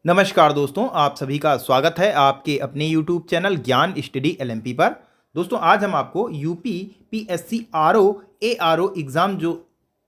नमस्कार दोस्तों, आप सभी का स्वागत है आपके अपने YouTube चैनल ज्ञान स्टडी LMP पर। दोस्तों आज हम आपको UP PSC RO ARO exam जो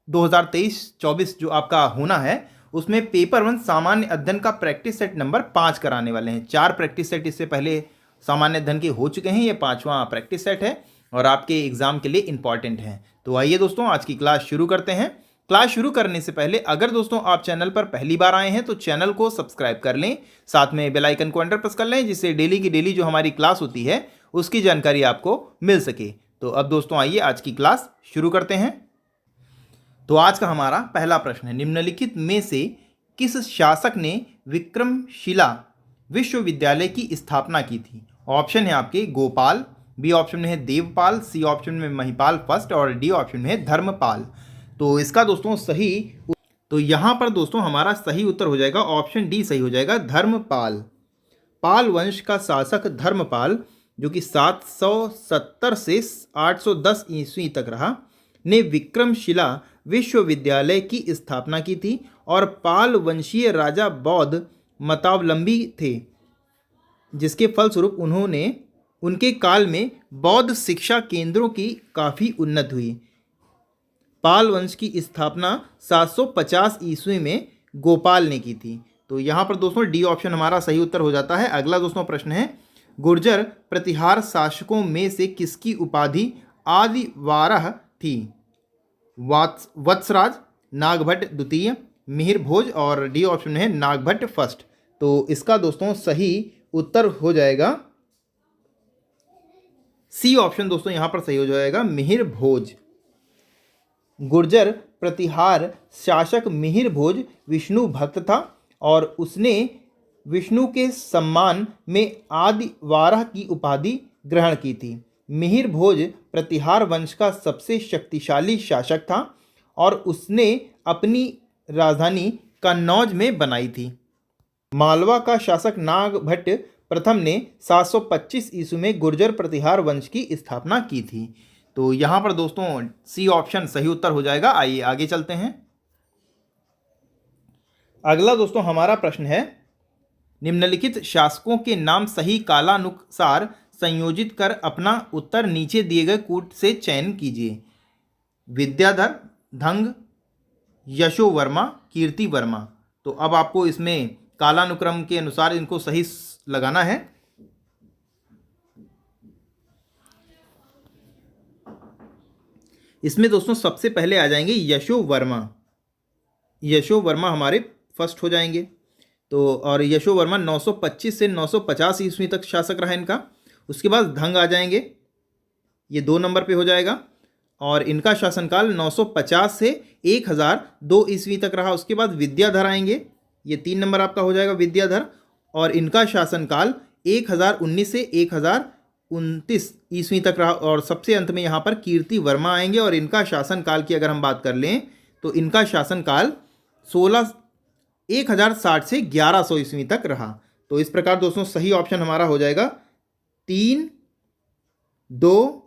2023-24 जो आपका होना है उसमें पेपर 1 सामान्य अध्ययन का प्रैक्टिस सेट नंबर 5 कराने वाले हैं। 4 प्रैक्टिस सेट इससे पहले सामान्य अध्ययन के हो चुके हैं, ये 5वां प्रैक्टिस सेट है और आपके एग्ज़ाम के लिए इम्पॉर्टेंट है। तो आइए दोस्तों आज की क्लास शुरू करते हैं। क्लास शुरू करने से पहले अगर दोस्तों आप चैनल पर पहली बार आए हैं तो चैनल को सब्सक्राइब कर लें, साथ में बेल आइकन को एंटर प्रेस कर लें जिससे डेली की डेली जो हमारी क्लास होती है उसकी जानकारी आपको मिल सके। तो अब दोस्तों आइए आज की क्लास शुरू करते हैं। तो आज का हमारा पहला प्रश्न है, निम्नलिखित में से किस शासक ने विक्रमशिला विश्वविद्यालय की स्थापना की थी? ऑप्शन है आपके गोपाल, बी ऑप्शन में है देवपाल, सी ऑप्शन में महिपाल फर्स्ट और डी ऑप्शन में है धर्मपाल। तो इसका दोस्तों तो यहाँ पर दोस्तों हमारा सही उत्तर हो जाएगा ऑप्शन डी सही हो जाएगा, धर्मपाल। पाल वंश का शासक धर्मपाल जो कि 770 से 810 ईस्वी तक रहा, ने विक्रमशिला विश्वविद्यालय की स्थापना की थी और पाल वंशीय राजा बौद्ध मतावलंबी थे, जिसके फलस्वरूप उनके काल में बौद्ध शिक्षा केंद्रों की काफ़ी उन्नति हुई। पाल वंश की स्थापना 750 ईस्वी में गोपाल ने की थी। तो यहाँ पर दोस्तों डी ऑप्शन हमारा सही उत्तर हो जाता है। अगला दोस्तों प्रश्न है, गुर्जर प्रतिहार शासकों में से किसकी उपाधि आदिवारह थी? वत्सराज, नागभट्ट द्वितीय, मिहिर भोज और डी ऑप्शन में है नागभट्ट फर्स्ट। तो इसका दोस्तों सही उत्तर हो जाएगा सी ऑप्शन दोस्तों यहाँ पर सही हो जाएगा, मिहिर भोज। गुर्जर प्रतिहार शासक मिहिर भोज विष्णु भक्त था और उसने विष्णु के सम्मान में आदिवारह की उपाधि ग्रहण की थी। मिहिर भोज प्रतिहार वंश का सबसे शक्तिशाली शासक था और उसने अपनी राजधानी कन्नौज में बनाई थी। मालवा का शासक नागभट्ट प्रथम ने 725 ईस्वी में गुर्जर प्रतिहार वंश की स्थापना की थी। तो यहाँ पर दोस्तों सी ऑप्शन सही उत्तर हो जाएगा। आइए आगे चलते हैं। अगला दोस्तों हमारा प्रश्न है, निम्नलिखित शासकों के नाम सही कालानुसार संयोजित कर अपना उत्तर नीचे दिए गए कूट से चयन कीजिए। विद्याधर, धंग, यशोवर्मा, कीर्ति वर्मा। तो अब आपको इसमें कालानुक्रम के अनुसार इनको सही लगाना है। इसमें दोस्तों सबसे पहले आ जाएंगे यशोवर्मा। यशोवर्मा हमारे फर्स्ट हो जाएंगे। तो और यशोवर्मा 925 से 950 ईस्वी तक शासक रहा इनका। उसके बाद धंग आ जाएंगे, ये 2 नंबर पे हो जाएगा और इनका शासनकाल 950 से 1002 ईस्वी तक रहा। उसके बाद विद्याधर आएंगे, ये 3 नंबर आपका हो जाएगा विद्याधर और इनका शासनकाल 1019 से 1029 ईस्वी तक रहा। और सबसे अंत में यहाँ पर कीर्ति वर्मा आएंगे और इनका शासनकाल की अगर हम बात कर लें तो इनका शासनकाल 1060 से 1100 ईस्वी तक रहा। तो इस प्रकार दोस्तों सही ऑप्शन हमारा हो जाएगा 3, 2,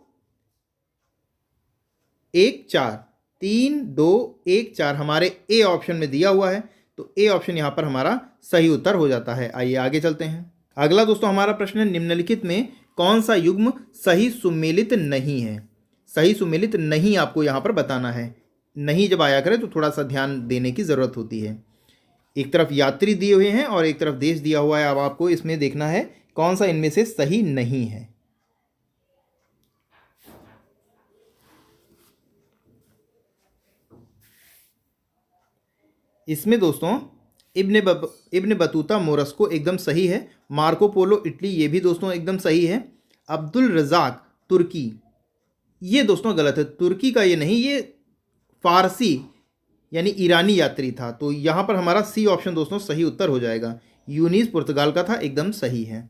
1, 4। 3, 2, 1, 4 हमारे ए ऑप्शन में दिया हुआ है। तो ए ऑप्शन यहाँ पर हमारा सही उत्तर हो जाता है। आइए आगे चलते हैं। अगला दोस्तों हमारा प्रश्न है, निम्नलिखित में कौन सा युग्म सही सुमेलित नहीं है? सही सुमेलित नहीं आपको यहाँ पर बताना है। नहीं जब आया करे तो थोड़ा सा ध्यान देने की ज़रूरत होती है। एक तरफ यात्री दिए हुए हैं और एक तरफ देश दिया हुआ है। अब आपको इसमें देखना है कौन सा इनमें से सही नहीं है। इसमें दोस्तों इब्न बतूता मोरस्को एकदम सही है। मार्को पोलो इटली ये भी दोस्तों एकदम सही है। अब्दुल रज़ाक तुर्की ये दोस्तों गलत है। तुर्की का ये नहीं, ये फारसी यानी ईरानी यात्री था। तो यहाँ पर हमारा सी ऑप्शन दोस्तों सही उत्तर हो जाएगा। यूनिस पुर्तगाल का था, एकदम सही है।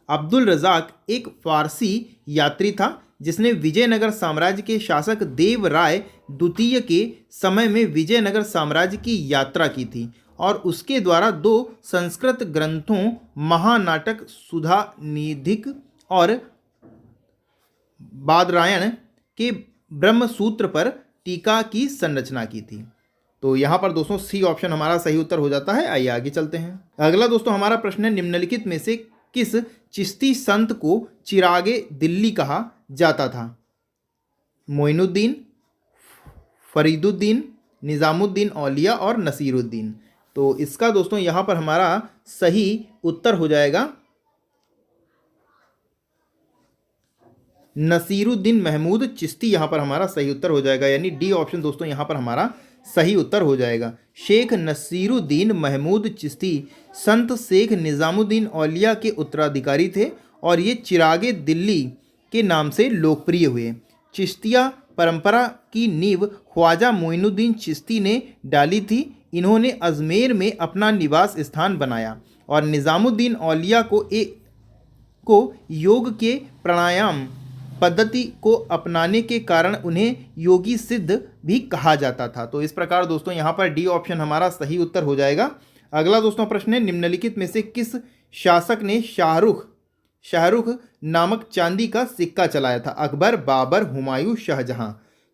अब्दुल रज़ाक एक फारसी यात्री था जिसने विजयनगर साम्राज्य के शासक देवराय द्वितीय के समय में विजयनगर साम्राज्य की यात्रा की थी और उसके द्वारा 2 संस्कृत ग्रंथों महानाटक सुधानिधिक और बादरायण के ब्रह्मसूत्र पर टीका की संरचना की थी। तो यहाँ पर दोस्तों सी ऑप्शन हमारा सही उत्तर हो जाता है। आइए आगे चलते हैं। अगला दोस्तों हमारा प्रश्न है, निम्नलिखित में से किस चिश्ती संत को चिरागे दिल्ली कहा जाता था? मोइनुद्दीन, फरीदुद्दीन, निज़ामुद्दीन औलिया और नसीरुद्दीन। तो इसका दोस्तों यहाँ पर हमारा सही उत्तर हो जाएगा नसीरुद्दीन महमूद चिश्ती। यहाँ पर हमारा सही उत्तर हो जाएगा, यानी डी ऑप्शन दोस्तों यहाँ पर हमारा सही उत्तर हो जाएगा। शेख नसीरुद्दीन महमूद चिश्ती संत शेख निज़ामुद्दीन औलिया के उत्तराधिकारी थे और ये चिरागे दिल्ली के नाम से लोकप्रिय हुए। चिश्तिया परंपरा की नींव ख्वाजा मोइनुद्दीन चिश्ती ने डाली थी। इन्होंने अजमेर में अपना निवास स्थान बनाया और निज़ामुद्दीन औलिया को योग के प्राणायाम पद्धति को अपनाने के कारण उन्हें योगी सिद्ध भी कहा जाता था। तो इस प्रकार दोस्तों यहाँ पर डी ऑप्शन हमारा सही उत्तर हो जाएगा। अगला दोस्तों प्रश्न है, निम्नलिखित में से किस शासक ने शाहरुख नामक चांदी का सिक्का चलाया था? अकबर, बाबर, हुमायूं, शाहजहां।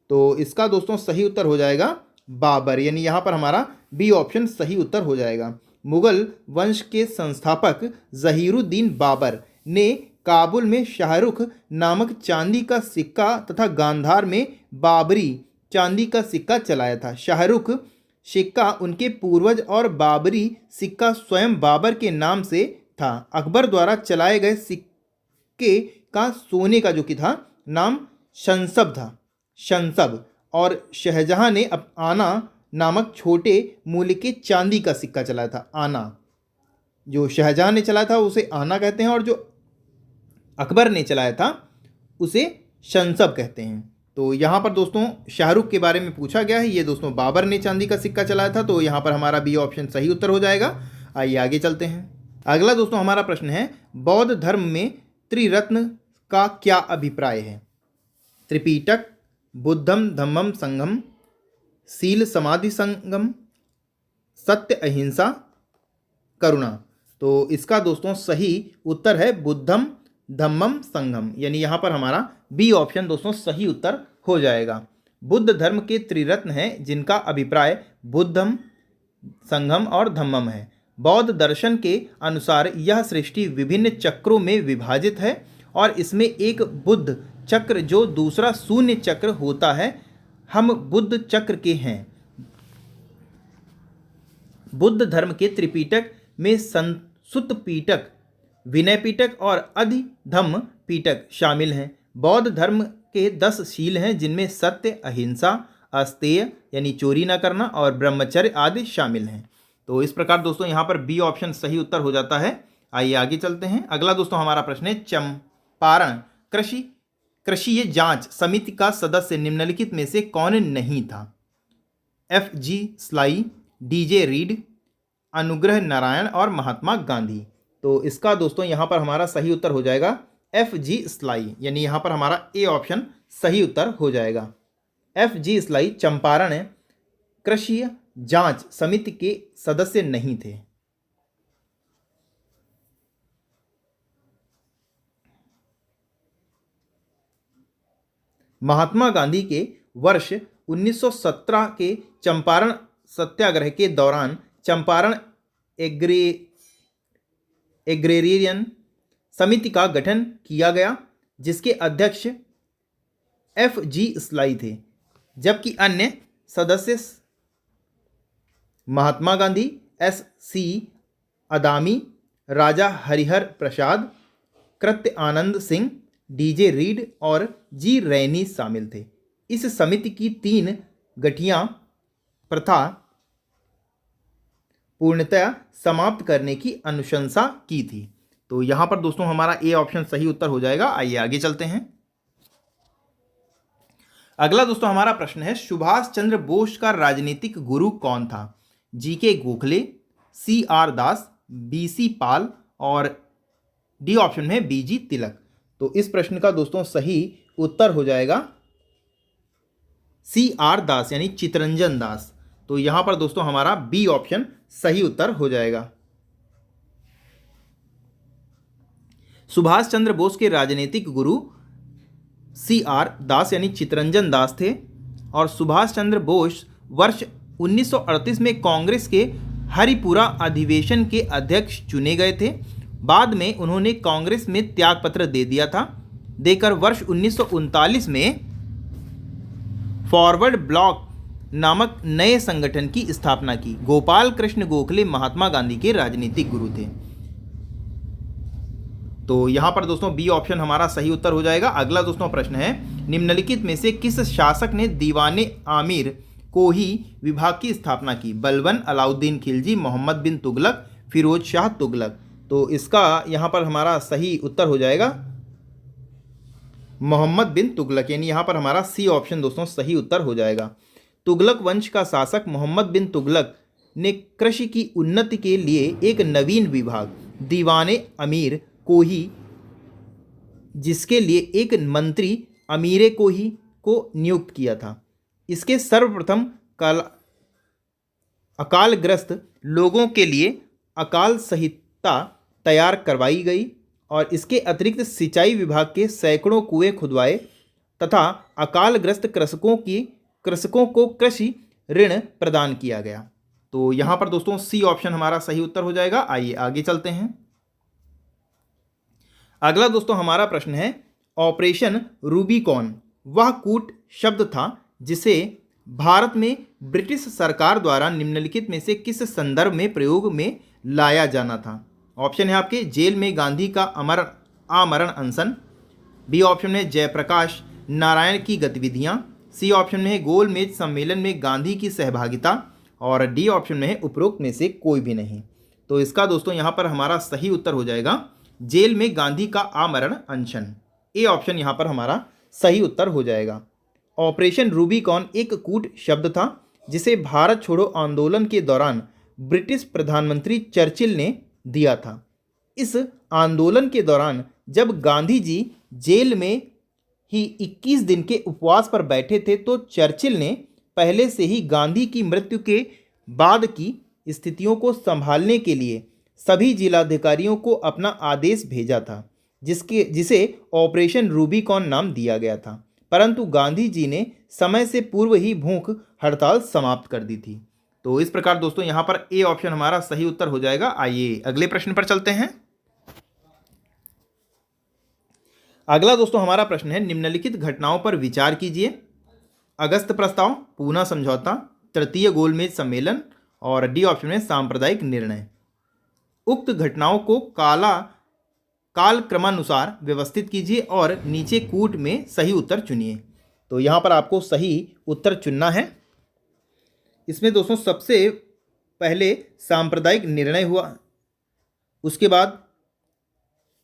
तो इसका दोस्तों सही उत्तर हो जाएगा बाबर, यानी यहाँ पर हमारा बी ऑप्शन सही उत्तर हो जाएगा। मुगल वंश के संस्थापक ज़हीरुद्दीन बाबर ने काबुल में शाहरुख नामक चांदी का सिक्का तथा गांधार में बाबरी चांदी का सिक्का चलाया था। शाहरुख सिक्का उनके पूर्वज और बाबरी सिक्का स्वयं बाबर के नाम से था। अकबर द्वारा चलाए गए सिक्के का सोने का जो कि था नाम शंसब और शाहजहां ने आना नामक छोटे मूल्य के चांदी का सिक्का चलाया था। आना जो शाहजहां ने चलाया था उसे आना कहते हैं और जो अकबर ने चलाया था उसे शंसब कहते हैं। तो यहाँ पर दोस्तों शाहरुख के बारे में पूछा गया है, ये दोस्तों बाबर ने चांदी का सिक्का चलाया था, तो यहाँ पर हमारा बी ऑप्शन सही उत्तर हो जाएगा। आइए आगे चलते हैं। अगला दोस्तों हमारा प्रश्न है, बौद्ध धर्म में त्रिरत्न का क्या अभिप्राय है? त्रिपिटक, बुद्धम धम्मम संगम, शील समाधि संगम, सत्य अहिंसा, करुणा। तो इसका दोस्तों सही उत्तर है बुद्धम धम्मम संगम, यानी यहाँ पर हमारा बी ऑप्शन दोस्तों सही उत्तर हो जाएगा। बुद्ध धर्म के त्रिरत्न हैं जिनका अभिप्राय बुद्धम, संगम और धम्मम है। बौद्ध दर्शन के अनुसार यह सृष्टि विभिन्न चक्रों में विभाजित है और इसमें एक बुद्ध चक्र जो दूसरा शून्य चक्र होता है, हम बुद्ध चक्र के हैं। बुद्ध धर्म के त्रिपिटक में सुत्त पिटक, विनय पिटक और अधिधम्म पिटक शामिल हैं। बौद्ध धर्म के 10 शील हैं जिनमें सत्य, अहिंसा, अस्तेय यानी चोरी न करना और ब्रह्मचर्य आदि शामिल हैं। तो इस प्रकार दोस्तों यहाँ पर बी ऑप्शन सही उत्तर हो जाता है। आइए आगे चलते हैं। अगला दोस्तों हमारा प्रश्न है, चंपारण कृषि जांच समिति का सदस्य निम्नलिखित में से कौन नहीं था? FG sly, DJ read, Anugrah Narayan और महात्मा गांधी। तो इसका दोस्तों यहाँ पर हमारा सही उत्तर हो जाएगा FG स्लाई, यानी यहाँ पर हमारा ए ऑप्शन सही उत्तर हो जाएगा। FG स्लाई चंपारण कृषि जांच समिति के सदस्य नहीं थे। महात्मा गांधी के वर्ष 1917 के चंपारण सत्याग्रह के दौरान चंपारण एग्रेरियन समिति का गठन किया गया जिसके अध्यक्ष FG स्लाई थे, जबकि अन्य सदस्य महात्मा गांधी, SC अदामी, राजा हरिहर प्रसाद, कृत्य आनंद सिंह, DJ रीड और G रैनी शामिल थे। इस समिति की 3 गठिया प्रथा पूर्णतया समाप्त करने की अनुशंसा की थी। तो यहाँ पर दोस्तों हमारा ए ऑप्शन सही उत्तर हो जाएगा। आइए आगे चलते हैं। अगला दोस्तों हमारा प्रश्न है, सुभाष चंद्र बोस का राजनीतिक गुरु कौन था? GK गोखले, CR दास, BC पाल और डी ऑप्शन में BG तिलक। तो इस प्रश्न का दोस्तों सही उत्तर हो जाएगा CR दास यानी चितरंजन दास। तो यहाँ पर दोस्तों हमारा बी ऑप्शन सही उत्तर हो जाएगा। सुभाष चंद्र बोस के राजनीतिक गुरु CR दास यानी चितरंजन दास थे और सुभाष चंद्र बोस वर्ष 1938 में कांग्रेस के हरिपुरा अधिवेशन के अध्यक्ष चुने गए थे। बाद में उन्होंने कांग्रेस में त्यागपत्र दे दिया था, देकर वर्ष 1939 में फॉरवर्ड ब्लॉक नामक नए संगठन की स्थापना की। गोपाल कृष्ण गोखले महात्मा गांधी के राजनीतिक गुरु थे। तो यहां पर दोस्तों बी ऑप्शन हमारा सही उत्तर हो जाएगा। अगला दोस्तों प्रश्न है, निम्नलिखित में से किस शासक ने दीवाने आमिर कोही विभाग की स्थापना की? बलबन, अलाउद्दीन खिलजी, मोहम्मद बिन तुगलक, फिरोज शाह तुगलक। तो इसका यहां पर हमारा सही उत्तर हो जाएगा मोहम्मद बिन तुगलक, यानी यहां पर हमारा सी ऑप्शन दोस्तों सही उत्तर हो जाएगा। तुगलक वंश का शासक मोहम्मद बिन तुगलक ने कृषि की उन्नति के लिए एक नवीन विभाग दीवाने अमीर कोही, जिसके लिए एक मंत्री अमीर कोही को नियुक्त किया था। इसके सर्वप्रथम अकालग्रस्त लोगों के लिए अकाल संहिता तैयार करवाई गई और इसके अतिरिक्त सिंचाई विभाग के सैकड़ों कुएं खुदवाए तथा अकालग्रस्त कृषकों को कृषि ऋण प्रदान किया गया। तो यहां पर दोस्तों सी ऑप्शन हमारा सही उत्तर हो जाएगा। आइए आगे चलते हैं। अगला दोस्तों हमारा प्रश्न है, ऑपरेशन रूबिकॉन वह कूट शब्द था जिसे भारत में ब्रिटिश सरकार द्वारा निम्नलिखित में से किस संदर्भ में प्रयोग में लाया जाना था? ऑप्शन है आपके जेल में गांधी का आमरण अनशन, बी ऑप्शन है जयप्रकाश नारायण की गतिविधियां, सी ऑप्शन में है गोलमेज सम्मेलन में गांधी की सहभागिता और डी ऑप्शन में है उपरोक्त में से कोई भी नहीं। तो इसका दोस्तों यहाँ पर हमारा सही उत्तर हो जाएगा जेल में गांधी का आमरण अनशन। ए ऑप्शन यहाँ पर हमारा सही उत्तर हो जाएगा। ऑपरेशन रूबिकॉन एक कूट शब्द था जिसे भारत छोड़ो आंदोलन के दौरान ब्रिटिश प्रधानमंत्री चर्चिल ने दिया था। इस आंदोलन के दौरान जब गांधी जी जेल में ही 21 दिन के उपवास पर बैठे थे तो चर्चिल ने पहले से ही गांधी की मृत्यु के बाद की स्थितियों को संभालने के लिए सभी जिलाधिकारियों को अपना आदेश भेजा था, जिसे ऑपरेशन रूबिकॉन नाम दिया गया था। परंतु गांधी जी ने समय से पूर्व ही भूख हड़ताल समाप्त कर दी थी। तो इस प्रकार दोस्तों यहाँ पर ए ऑप्शन हमारा सही उत्तर हो जाएगा। आइए अगले प्रश्न पर चलते हैं। अगला दोस्तों हमारा प्रश्न है, निम्नलिखित घटनाओं पर विचार कीजिए। अगस्त प्रस्ताव, पूना समझौता, तृतीय गोलमेज सम्मेलन और डी ऑप्शन में सांप्रदायिक निर्णय। उक्त घटनाओं को काल क्रमानुसार व्यवस्थित कीजिए और नीचे कूट में सही उत्तर चुनिए। तो यहाँ पर आपको सही उत्तर चुनना है। इसमें दोस्तों सबसे पहले सांप्रदायिक निर्णय हुआ, उसके बाद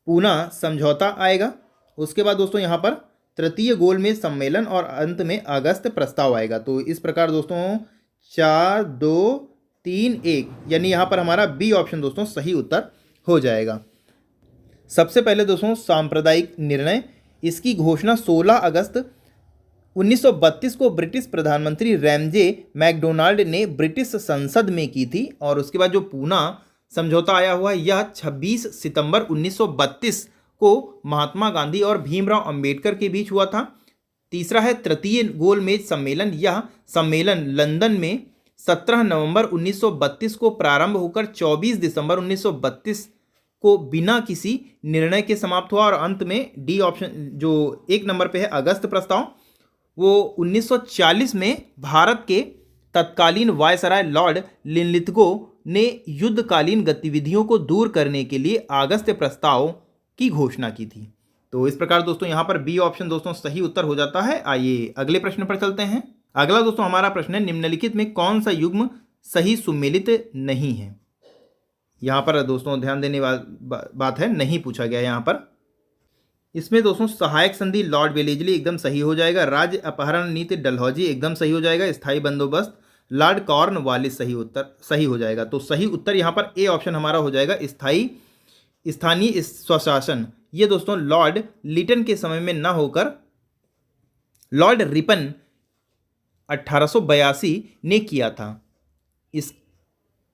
पूना समझौता आएगा, उसके बाद दोस्तों यहाँ पर तृतीय गोलमेज सम्मेलन और अंत में अगस्त प्रस्ताव आएगा। तो इस प्रकार दोस्तों 4, 2, 3, 1 यानी यहाँ पर हमारा बी ऑप्शन दोस्तों सही उत्तर हो जाएगा। सबसे पहले दोस्तों सांप्रदायिक निर्णय, इसकी घोषणा 16 अगस्त 1932 को ब्रिटिश प्रधानमंत्री रैमजे मैकडोनाल्ड ने ब्रिटिश संसद में की थी और उसके बाद जो पूना समझौता आया हुआ यह 26 सितंबर 1932 को महात्मा गांधी और भीमराव अंबेडकर के बीच हुआ था। तीसरा है तृतीय गोलमेज सम्मेलन, यह सम्मेलन लंदन में 17 नवंबर 1932 को प्रारंभ होकर 24 दिसंबर 1932 को बिना किसी निर्णय के समाप्त हुआ और अंत में डी ऑप्शन जो 1 नंबर पे है अगस्त प्रस्ताव, वो 1940 में भारत के तत्कालीन वायसराय लॉर्ड लिनलिथगो ने युद्धकालीन गतिविधियों को दूर करने के लिए अगस्त प्रस्ताव की घोषणा की थी। तो इस प्रकार दोस्तों यहाँ पर बी ऑप्शन दोस्तों सही उत्तर हो जाता है। आइए अगले प्रश्न पर चलते हैं। अगला दोस्तों हमारा प्रश्न है, निम्नलिखित में कौन सा युग्म सही सुमेलित नहीं है? यहाँ पर दोस्तों ध्यान देने वाली बात है, नहीं पूछा गया यहाँ पर। इसमें दोस्तों सहायक संधि लॉर्ड वेलेजली एकदम सही हो जाएगा, राज्य अपहरण नीति डलहौजी एकदम सही हो जाएगा, स्थायी बंदोबस्त लॉर्ड कॉर्नवालिस सही हो जाएगा। तो सही उत्तर यहाँ पर ए ऑप्शन हमारा हो जाएगा स्थानीय स्वशासन। ये दोस्तों लॉर्ड लिटन के समय में न होकर लॉर्ड रिपन 1882 ने किया था।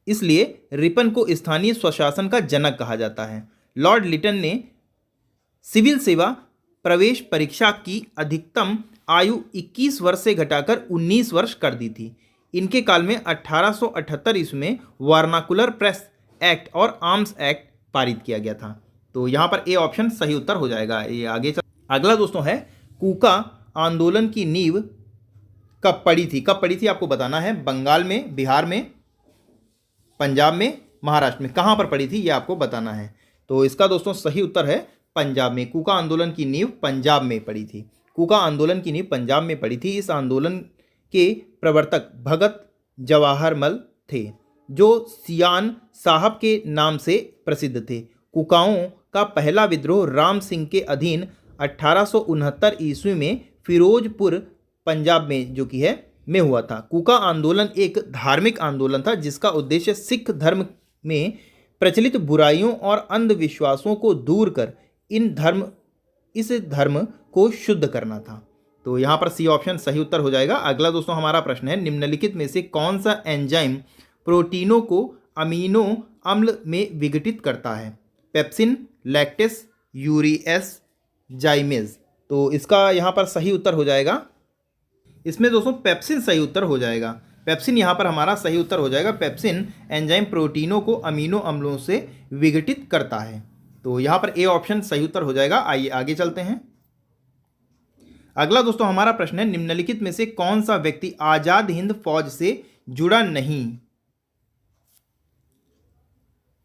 इसलिए रिपन को स्थानीय स्वशासन का जनक कहा जाता है। लॉर्ड लिटन ने सिविल सेवा प्रवेश परीक्षा की अधिकतम आयु 21 वर्ष से घटाकर 19 वर्ष कर दी थी। इनके काल में 1878 ईस्वी में वर्नाकुलर प्रेस एक्ट और आर्म्स एक्ट पारित किया गया था। तो यहाँ पर ए ऑप्शन सही उत्तर हो जाएगा। ये आगे अगला दोस्तों है, कूका आंदोलन की नींव कब पड़ी थी? कब पड़ी थी आपको बताना है। बंगाल में, बिहार में, पंजाब में, महाराष्ट्र में, कहाँ पर पड़ी थी ये आपको बताना है। तो इसका दोस्तों सही उत्तर है पंजाब में। कूका आंदोलन की नींव पंजाब में पड़ी थी। कूका आंदोलन की नींव पंजाब में पड़ी थी। इस आंदोलन के प्रवर्तक भगत जवाहरमल थे, जो सियान साहब के नाम से प्रसिद्ध थे। कुकाओं का पहला विद्रोह राम सिंह के अधीन 1869 ईस्वी में फिरोजपुर पंजाब में जो कि है में हुआ था। कूका आंदोलन एक धार्मिक आंदोलन था जिसका उद्देश्य सिख धर्म में प्रचलित बुराइयों और अंधविश्वासों को दूर कर इस धर्म को शुद्ध करना था। तो यहाँ पर सी ऑप्शन सही उत्तर हो जाएगा। अगला दोस्तों हमारा प्रश्न है, निम्नलिखित में से कौन सा एंजाइम प्रोटीनों को अमीनो अम्ल में विघटित करता है? Pepsin, lactase, यूरिएस, जाइमेज। तो इसका यहाँ पर सही उत्तर हो जाएगा, इसमें दोस्तों पेप्सिन सही उत्तर हो जाएगा। पेप्सिन यहाँ पर हमारा सही उत्तर हो जाएगा। पेप्सिन एंजाइम प्रोटीनों को अमीनो अम्लों से विघटित करता है। तो यहाँ पर ए ऑप्शन सही उत्तर हो जाएगा। आइए आगे चलते हैं। अगला दोस्तों हमारा प्रश्न है, निम्नलिखित में से कौन सा व्यक्ति आजाद हिंद फौज से जुड़ा नहीं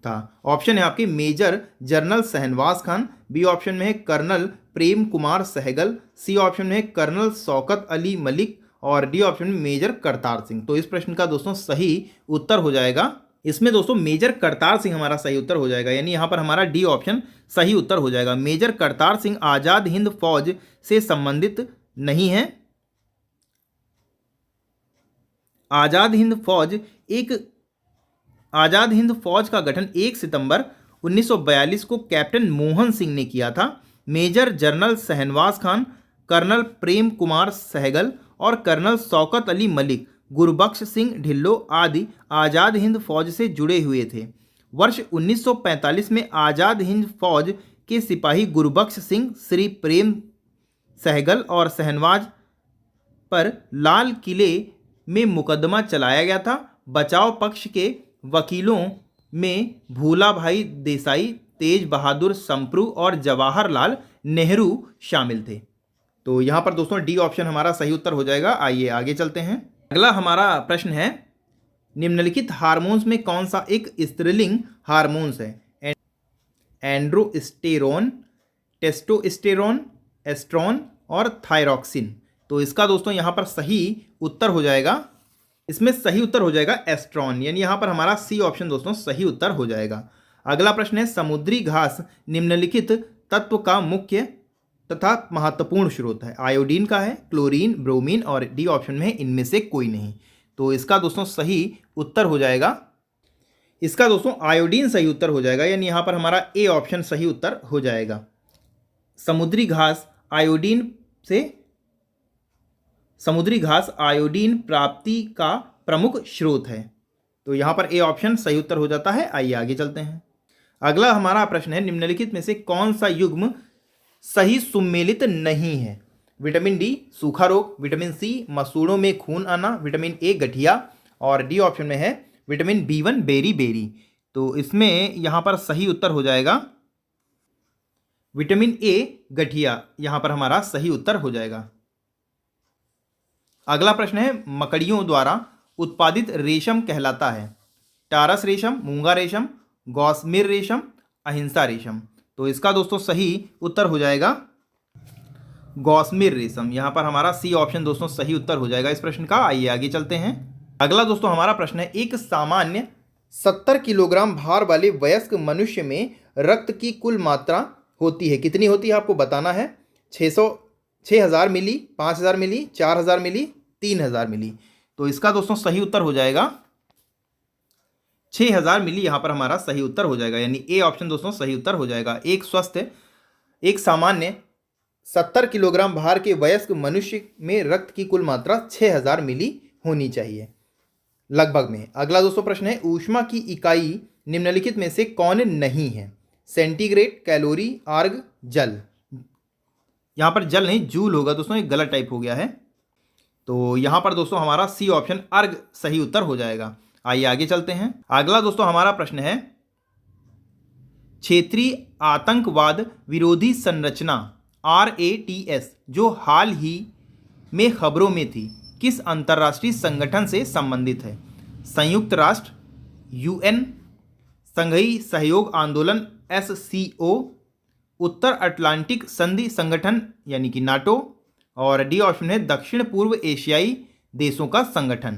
था? ऑप्शन है आपके major general Shahnawaz Khan, B option में है colonel Prem Kumar Sahgal, C option में है कर्नल शौकत अली मलिक और डी ऑप्शन में मेजर करतार सिंह। तो इस प्रश्न का दोस्तों सही उत्तर हो जाएगा, इसमें दोस्तों मेजर करतार सिंह हमारा सही उत्तर हो जाएगा, यानी यहाँ पर हमारा डी ऑप्शन सही उत्तर हो जाएगा। मेजर करतार सिंह आज़ाद हिंद फौज से संबंधित नहीं है। आज़ाद हिंद फौज का गठन 1 सितंबर 1942 को कैप्टन मोहन सिंह ने किया था। Major general Shahnawaz Khan, colonel Prem Kumar Sehgal और कर्नल शौकत अली मलिक, गुरबख्श सिंह ढिल्लो आदि आज़ाद हिंद फौज से जुड़े हुए थे। वर्ष 1945 में आज़ाद हिंद फौज के सिपाही गुरबख्श सिंह, श्री प्रेम सहगल और शहनवाज पर लाल किले में मुकदमा चलाया गया था। बचाव पक्ष के वकीलों में भूलाभाई देसाई, तेज बहादुर संप्रू और जवाहरलाल नेहरू शामिल थे। तो यहाँ पर दोस्तों डी ऑप्शन हमारा सही उत्तर हो जाएगा। आइए आगे चलते हैं। अगला हमारा प्रश्न है, निम्नलिखित हार्मोन्स में कौन सा एक स्त्रीलिंग हार्मोन्स है? एंड्रोस्टेरोन, टेस्टोस्टेरोन, एस्ट्रोन और थायरॉक्सिन। तो इसका दोस्तों यहाँ पर सही उत्तर हो जाएगा, इसमें सही उत्तर हो जाएगा एस्ट्रॉन, यानी यहाँ पर हमारा सी ऑप्शन दोस्तों सही उत्तर हो जाएगा। अगला प्रश्न है, समुद्री घास निम्नलिखित तत्व का मुख्य तथा महत्वपूर्ण स्रोत है? आयोडीन का है, क्लोरीन, ब्रोमीन और डी ऑप्शन में है इनमें से कोई नहीं। तो इसका दोस्तों सही उत्तर हो जाएगा, इसका दोस्तों आयोडीन सही उत्तर हो जाएगा, यानी यहाँ पर हमारा ए ऑप्शन सही उत्तर हो जाएगा। समुद्री घास आयोडीन प्राप्ति का प्रमुख स्रोत है। तो यहाँ पर ए ऑप्शन सही उत्तर हो जाता है। आइए आगे चलते हैं। अगला हमारा प्रश्न है, निम्नलिखित में से कौन सा युग्म सही सुमेलित नहीं है? विटामिन डी सूखा रोग, विटामिन सी मसूड़ों में खून आना, विटामिन ए गठिया और डी ऑप्शन में है विटामिन बी1 बेरी बेरी। तो इसमें यहाँ पर सही उत्तर हो जाएगा विटामिन ए गठिया, यहाँ पर हमारा सही उत्तर हो जाएगा। अगला प्रश्न है, मकड़ियों द्वारा उत्पादित रेशम कहलाता है? टारस रेशम, मूंगा रेशम, गौसमिर रेशम, अहिंसा रेशम। तो इसका दोस्तों सही उत्तर हो जाएगा गौसमिर रेशम, यहाँ पर हमारा सी ऑप्शन दोस्तों सही उत्तर हो जाएगा इस प्रश्न का। आइए आगे चलते हैं। अगला दोस्तों हमारा प्रश्न है, एक सामान्य 70 किलोग्राम भार वाले वयस्क मनुष्य में रक्त की कुल मात्रा होती है, कितनी होती है आपको बताना है? 6000 मिली, 5000 मिली, 4000 मिली, 3000 मिली। तो इसका दोस्तों सही उत्तर हो जाएगा 6000 मिली, यहाँ पर हमारा सही उत्तर हो जाएगा, यानी ए ऑप्शन दोस्तों सही उत्तर हो जाएगा। एक सामान्य 70 किलोग्राम भार के वयस्क मनुष्य में रक्त की कुल मात्रा 6000 मिली होनी चाहिए लगभग में। अगला दोस्तों प्रश्न है, ऊष्मा की इकाई निम्नलिखित में से कौन नहीं है? सेंटीग्रेड, कैलोरी, आर्ग, जल। यहाँ पर जल नहीं जूल होगा दोस्तों, एक गलत टाइप हो गया है। तो यहाँ पर दोस्तों हमारा सी ऑप्शन अर्घ सही उत्तर हो जाएगा। आइए आगे चलते हैं। अगला दोस्तों हमारा प्रश्न है, क्षेत्रीय आतंकवाद विरोधी संरचना RATS जो हाल ही में खबरों में थी, किस अंतर्राष्ट्रीय संगठन से संबंधित है? संयुक्त राष्ट्र, UN, संघीय सहयोग आंदोलन SCO, उत्तर अटलांटिक संधि संगठन यानी कि NATO, और डी ऑप्शन है दक्षिण पूर्व एशियाई देशों का संगठन।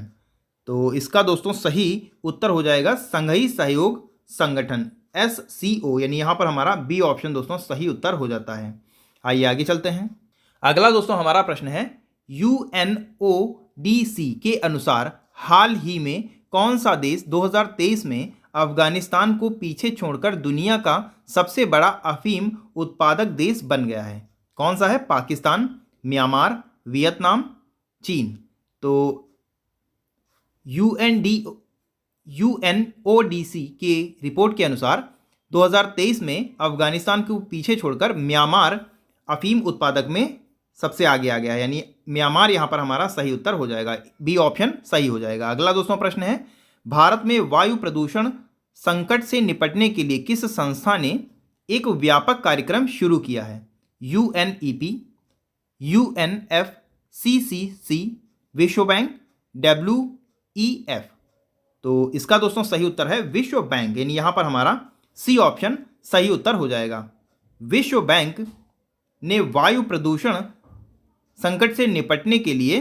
तो इसका दोस्तों सही उत्तर हो जाएगा संघीय सहयोग संगठन SCO, यानी यहाँ पर हमारा बी ऑप्शन दोस्तों सही उत्तर हो जाता है। आइए आगे चलते हैं। अगला दोस्तों हमारा प्रश्न है, UNODC के अनुसार हाल ही में कौन सा देश 2023 में अफगानिस्तान को पीछे छोड़कर दुनिया का सबसे बड़ा अफीम उत्पादक देश बन गया है? कौन सा है? पाकिस्तान, म्यांमार, वियतनाम, चीन। तो UNODC के रिपोर्ट के अनुसार 2023 में अफगानिस्तान को पीछे छोड़कर म्यांमार अफीम उत्पादक में सबसे आगे आ गया है, यानी म्यांमार यहाँ पर हमारा सही उत्तर हो जाएगा। बी ऑप्शन सही हो जाएगा। अगला दोस्तों प्रश्न है, भारत में वायु प्रदूषण संकट से निपटने के लिए किस संस्था ने एक व्यापक कार्यक्रम शुरू किया है? UNEP, UNFCCC, विश्व बैंक, WEF। तो इसका दोस्तों सही उत्तर है विश्व बैंक, यानी यहाँ पर हमारा सी ऑप्शन सही उत्तर हो जाएगा। विश्व बैंक ने वायु प्रदूषण संकट से निपटने के लिए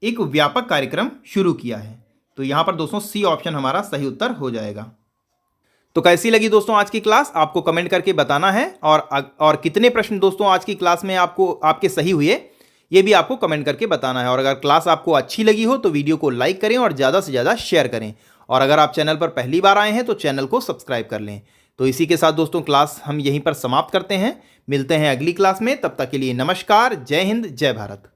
एक व्यापक कार्यक्रम शुरू किया है। तो यहाँ पर दोस्तों सी ऑप्शन हमारा सही उत्तर हो जाएगा। तो कैसी लगी दोस्तों आज की क्लास, आपको कमेंट करके बताना है, और कितने प्रश्न दोस्तों आज की क्लास में आपके सही हुए ये भी आपको कमेंट करके बताना है। और अगर क्लास आपको अच्छी लगी हो तो वीडियो को लाइक करें और ज़्यादा से ज़्यादा शेयर करें। और अगर आप चैनल पर पहली बार आए हैं तो चैनल को सब्सक्राइब कर लें। तो इसी के साथ दोस्तों क्लास हम यहीं पर समाप्त करते हैं। मिलते हैं अगली क्लास में, तब तक के लिए नमस्कार, जय हिंद, जय भारत।